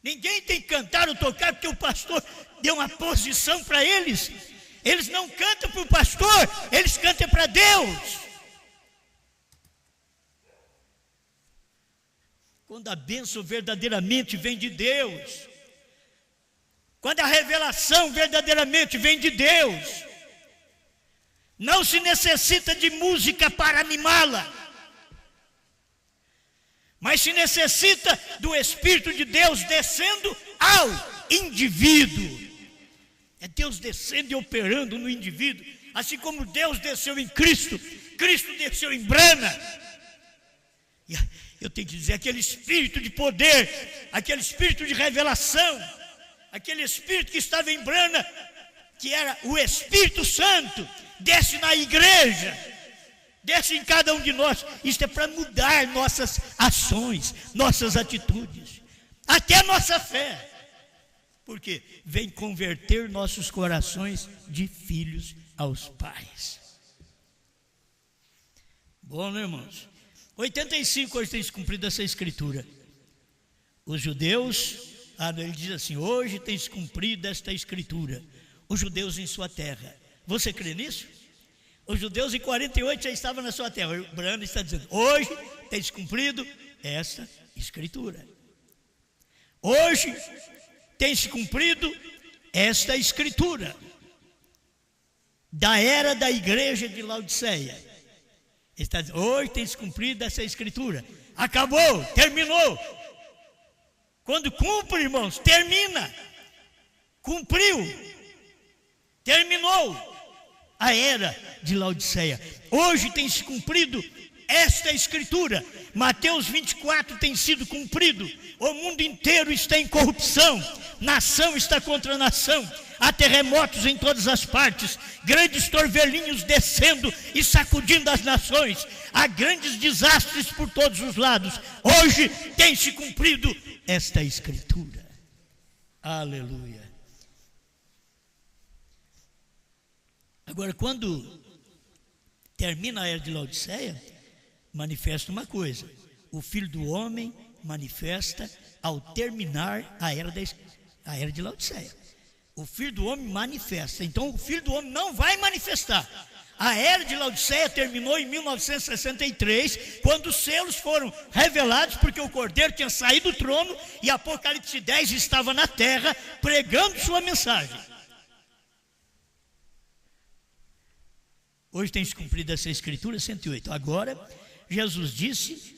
Ninguém tem que cantar ou tocar porque o pastor deu uma posição para eles. Eles não cantam para o pastor, eles cantam para Deus. Quando a bênção verdadeiramente vem de Deus, quando a revelação verdadeiramente vem de Deus, não se necessita de música para animá-la, mas se necessita do Espírito de Deus descendo ao indivíduo. É Deus descendo e operando no indivíduo, assim como Deus desceu em Cristo, Cristo desceu em Brana. E eu tenho que dizer, aquele espírito de poder, aquele espírito de revelação, aquele espírito que estava em Brana, que era o Espírito Santo, desce na igreja, desce em cada um de nós. Isto é para mudar nossas ações, nossas atitudes, até nossa fé. Porque vem converter nossos corações de filhos aos pais. Bom, né, irmãos? 85 hoje tem se cumprido essa escritura. Os judeus, ele diz assim, hoje tem se cumprido esta escritura. Os judeus em sua terra. Você crê nisso? Os judeus em 48 já estavam na sua terra. O Brando está dizendo, hoje tem se cumprido esta escritura. Hoje tem se cumprido esta escritura da era da igreja de Laodiceia. Ele está dizendo, hoje tem se cumprido essa escritura. Acabou, terminou. Quando cumpre, irmãos, termina. Cumpriu. Terminou. a era de Laodiceia. Hoje tem se cumprido esta escritura. Mateus 24 tem sido cumprido. O mundo inteiro está em corrupção, nação está contra nação, há terremotos em todas as partes, grandes torvelinhos descendo e sacudindo as nações, há grandes desastres por todos os lados. Hoje tem se cumprido esta escritura. Aleluia. Agora, quando termina a era de Laodiceia, manifesta uma coisa: o Filho do Homem manifesta ao terminar a era de Laodiceia. O Filho do Homem manifesta. Então o Filho do Homem não vai manifestar. A era de Laodiceia terminou em 1963, quando os selos foram revelados, porque o Cordeiro tinha saído do trono e Apocalipse 10 estava na terra pregando sua mensagem. Hoje tem se cumprido essa escritura, 108. Agora, Jesus disse,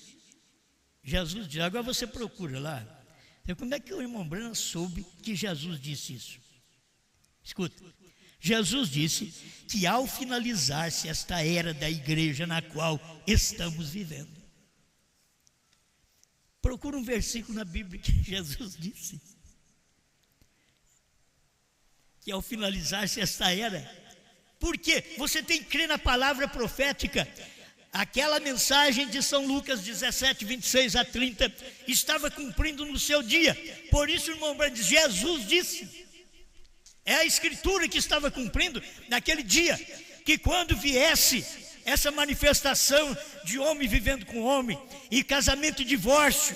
agora você procura lá. Então, como é que o irmão Branham soube que Jesus disse isso? Escuta, Jesus disse que ao finalizar-se esta era da igreja na qual estamos vivendo. Procura um versículo na Bíblia que Jesus disse que ao finalizar-se esta era. Por quê? Você tem que crer na palavra profética. Aquela mensagem de São Lucas 17, 26 a 30 estava cumprindo no seu dia. Por isso o irmão Branham diz, Jesus disse. É a escritura que estava cumprindo naquele dia, que quando viesse essa manifestação de homem vivendo com homem, e casamento e divórcio,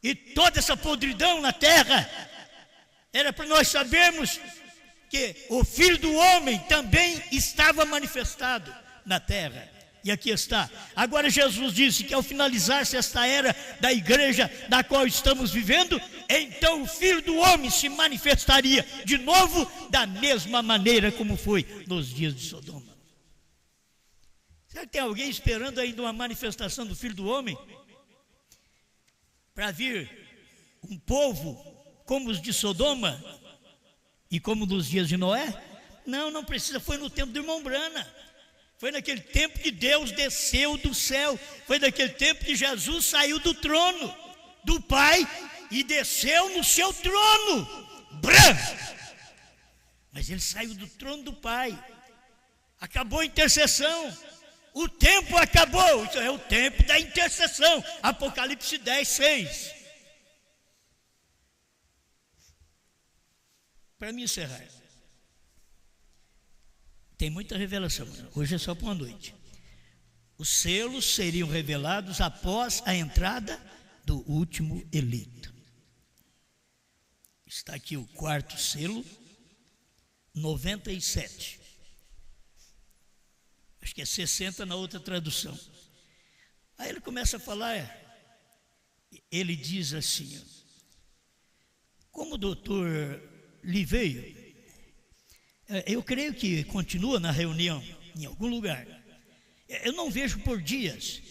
e toda essa podridão na terra, era para nós sabermos que o Filho do Homem também estava manifestado na terra. E aqui está. Agora Jesus disse que ao finalizar-se esta era da igreja da qual estamos vivendo, então o Filho do Homem se manifestaria de novo da mesma maneira como foi nos dias de Sodoma. Será que tem alguém esperando ainda uma manifestação do Filho do Homem? Para vir um povo como os de Sodoma e como nos dias de Noé? Não, não precisa, foi no tempo do irmão Branham. Foi naquele tempo que Deus desceu do céu. Foi naquele tempo que Jesus saiu do trono do Pai e desceu no seu trono. Mas ele saiu do trono do Pai. Acabou a intercessão. O tempo acabou. Isso é o tempo da intercessão. Apocalipse 10, 6. Para me encerrar. Tem muita revelação, hoje é só para uma noite. Os selos seriam revelados após a entrada do último eleito. Está aqui o quarto selo, 97. Acho que é 60 na outra tradução. Aí ele começa a falar, ele diz assim, como o doutor Liveio, eu creio que continua na reunião, em algum lugar. Eu não vejo por dias,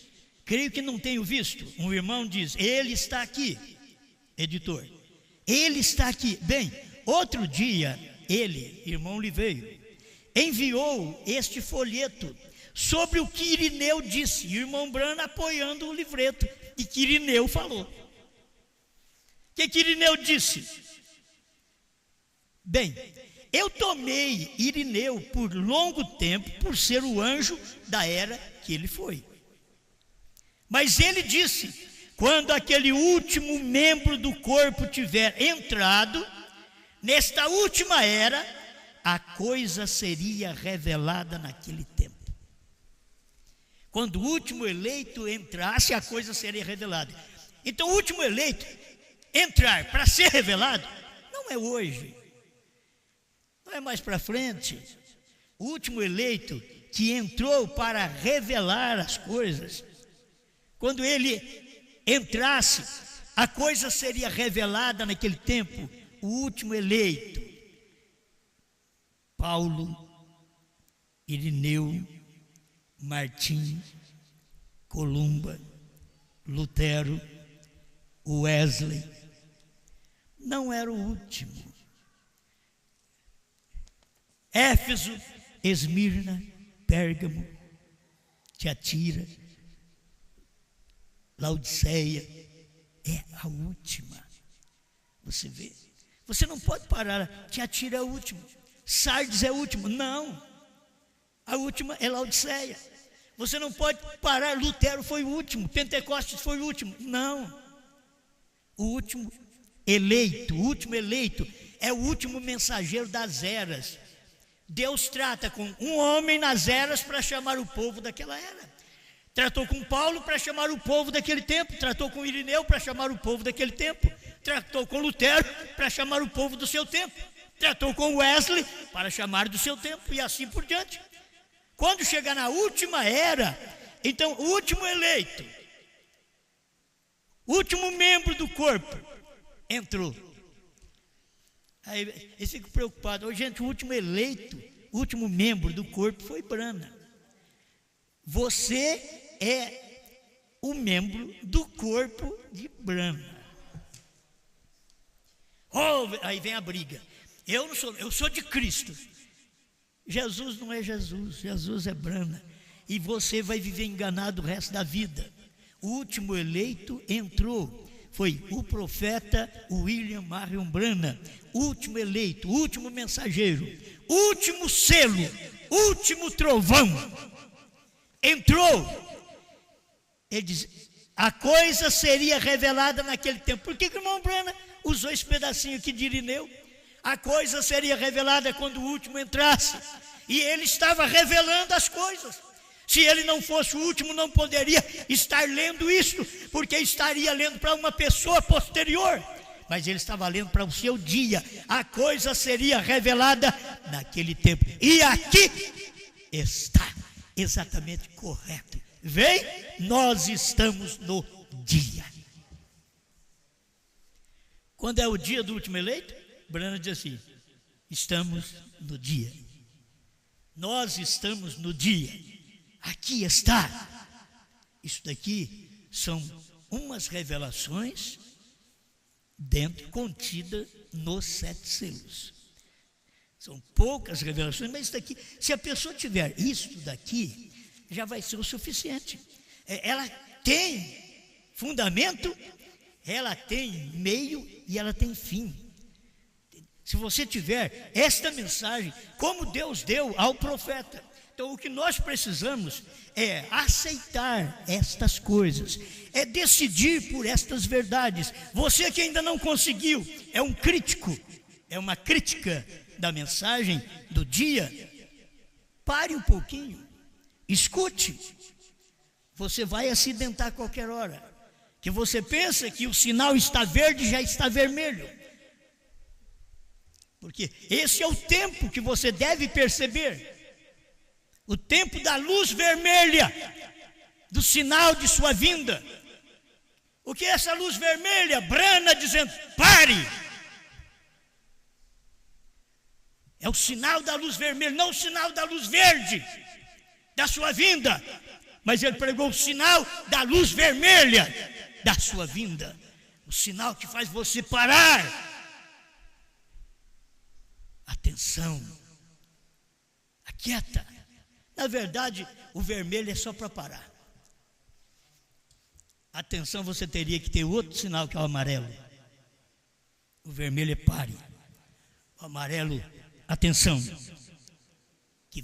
creio que não tenho visto. Um irmão diz, ele está aqui, editor, ele está aqui. Bem, outro dia, ele, irmão Liveio, enviou este folheto sobre o que Irineu disse. E o irmão Branham apoiando o livreto e que Irineu falou. O que Irineu disse? Bem, eu tomei Irineu por longo tempo por ser o anjo da era que ele foi. Mas ele disse, quando aquele último membro do corpo tiver entrado, nesta última era, a coisa seria revelada naquele tempo. Quando o último eleito entrasse, a coisa seria revelada. Então o último eleito entrar para ser revelado, não é hoje. Não é mais para frente. O último eleito que entrou para revelar as coisas, quando ele entrasse, a coisa seria revelada naquele tempo. O último eleito, Paulo, Irineu, Martim, Columba, Lutero, Wesley, não era o último. Éfeso Esmirna, Pérgamo, Tiatira, Laodiceia, é a última. Você vê, você não pode parar, Tiatira é a última, Sardes é a última, não, a última é Laodiceia. Você não pode parar, Lutero foi o último, Pentecostes foi o último, não. O último eleito é o último mensageiro das eras. Deus trata com um homem nas eras para chamar o povo daquela era. Tratou com Paulo para chamar o povo daquele tempo, tratou com Irineu para chamar o povo daquele tempo, tratou com Lutero para chamar o povo do seu tempo, tratou com Wesley para chamar do seu tempo, e assim por diante. Quando chegar na última era, então o último eleito, o último membro do corpo entrou. Aí eu fico preocupado. Oh, gente, o último eleito, o último membro do corpo foi Brana. Você é o membro do corpo de Brana. Oh, aí vem a briga. Eu sou de Cristo. Jesus não é Jesus, Jesus é Brana. E você vai viver enganado o resto da vida. O último eleito entrou. Foi o profeta William Marion Branham, último eleito, último mensageiro, último selo, último trovão. Entrou. Ele diz: a coisa seria revelada naquele tempo. Por que o irmão Branham usou esse pedacinho aqui de Irineu? A coisa seria revelada quando o último entrasse. E ele estava revelando as coisas. Se ele não fosse o último, não poderia estar lendo isso, porque estaria lendo para uma pessoa posterior. Mas ele estava lendo para o seu dia. A coisa seria revelada naquele tempo. E aqui está exatamente correto. Vem, nós estamos no dia. Quando é o dia do último eleito, Branham diz assim: estamos no dia. Nós estamos no dia. Aqui está. Isso daqui são umas revelações contida nos 7 selos. São poucas revelações, mas isso daqui, se a pessoa tiver isso daqui, já vai ser o suficiente. Ela tem fundamento, ela tem meio e ela tem fim. Se você tiver esta mensagem, como Deus deu ao profeta, então o que nós precisamos é aceitar estas coisas, é decidir por estas verdades. Você que ainda não conseguiu, é um crítico, é uma crítica da mensagem do dia, pare um pouquinho, escute. Você vai acidentar a qualquer hora, que você pensa que o sinal está verde, já está vermelho. Porque esse é o tempo que você deve perceber. O tempo da luz vermelha, do sinal de sua vinda. O que é essa luz vermelha? Branham dizendo: pare. É o sinal da luz vermelha, não o sinal da luz verde, da sua vinda. Mas ele pregou o sinal da luz vermelha, da sua vinda. O sinal que faz você parar. Atenção, aquieta. Na verdade, o vermelho é só para parar. Atenção, você teria que ter outro sinal, que é o amarelo. O vermelho é pare. O amarelo, atenção, que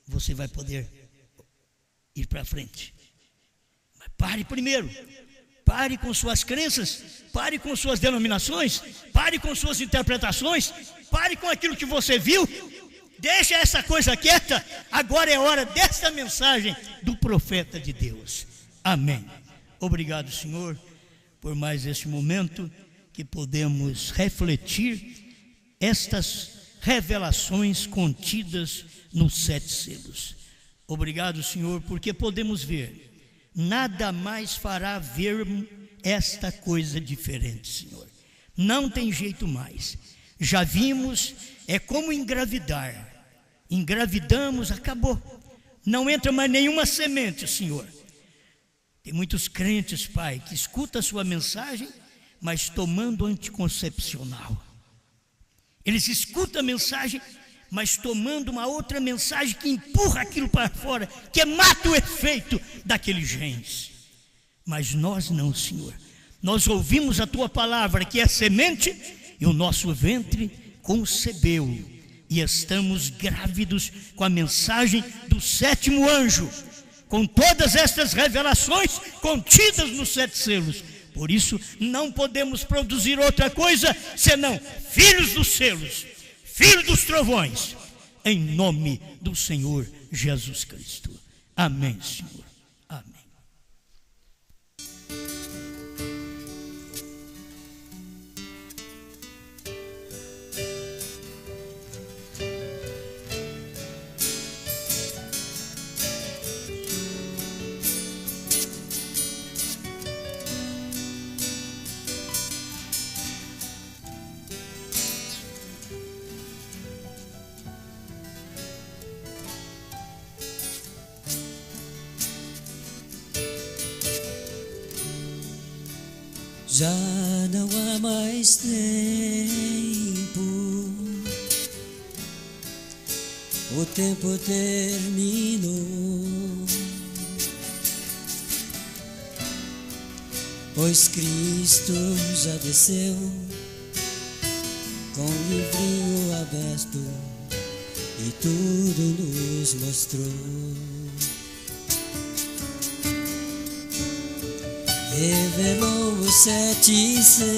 você vai poder ir para frente. Mas pare primeiro. Pare com suas crenças, pare com suas denominações, pare com suas interpretações, pare com aquilo que você viu. Deixa essa coisa quieta. Agora é hora desta mensagem do profeta de Deus. Amém. Obrigado, Senhor, por mais este momento que podemos refletir estas revelações contidas nos 7 selos. Obrigado, Senhor, porque podemos ver. Nada mais fará ver esta coisa diferente, Senhor. Não tem jeito mais. Já vimos, é como engravidar. Engravidamos, acabou. Não entra mais nenhuma semente, Senhor. Tem muitos crentes, Pai, que escutam a sua mensagem, mas tomando anticoncepcional. Eles escutam a mensagem, mas tomando uma outra mensagem que empurra aquilo para fora, que mata o efeito daqueles genes. Mas nós não, Senhor. Nós ouvimos a tua palavra, que é semente, e o nosso ventre concebeu, e estamos grávidos com a mensagem do 7º anjo, com todas estas revelações contidas nos 7 selos. Por isso não podemos produzir outra coisa senão filhos dos selos, filhos dos trovões, em nome do Senhor Jesus Cristo. Amém, Senhor. Amém. Já não há mais tempo, o tempo terminou, pois Cristo já desceu com o livrinho aberto e tudo nos mostrou. Revelou os 7 selos,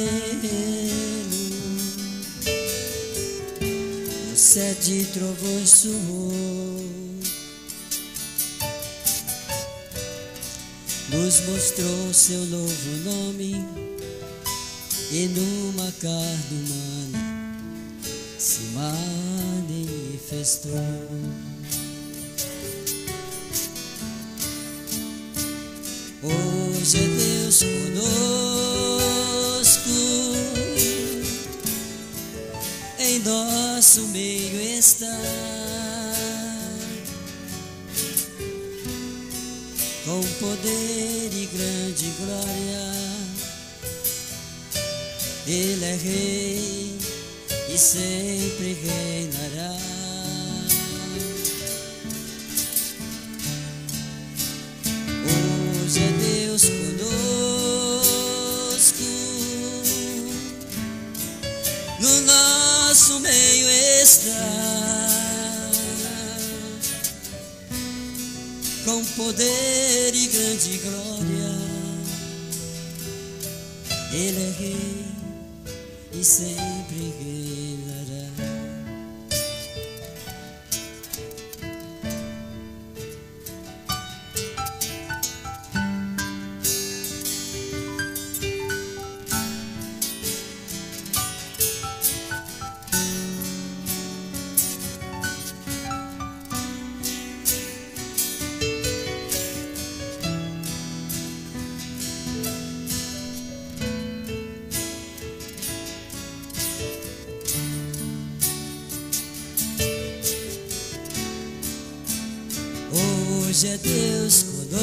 os 7 trovões soou, nos mostrou seu novo nome e numa carne humana se manifestou. Hoje é Deus conosco, em nosso meio está, com poder e grande glória. Ele é rei e sempre reinará. Hoje é Deus conosco, no nosso meio está, com poder e grande glória. Ele é rei e sempre reinará. Hoje é Deus conosco,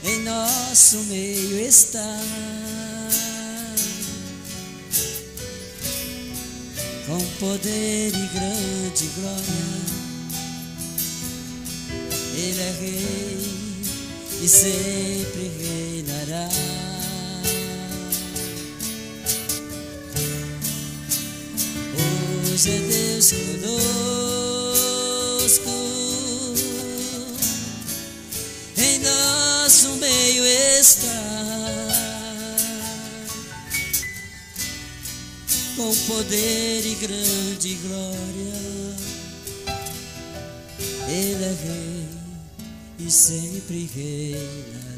em nosso meio está, com poder e grande glória. Ele é rei e sempre reinará. Hoje é Deus conosco, em nosso meio está, com poder e grande glória. Ele é rei e sempre reinará.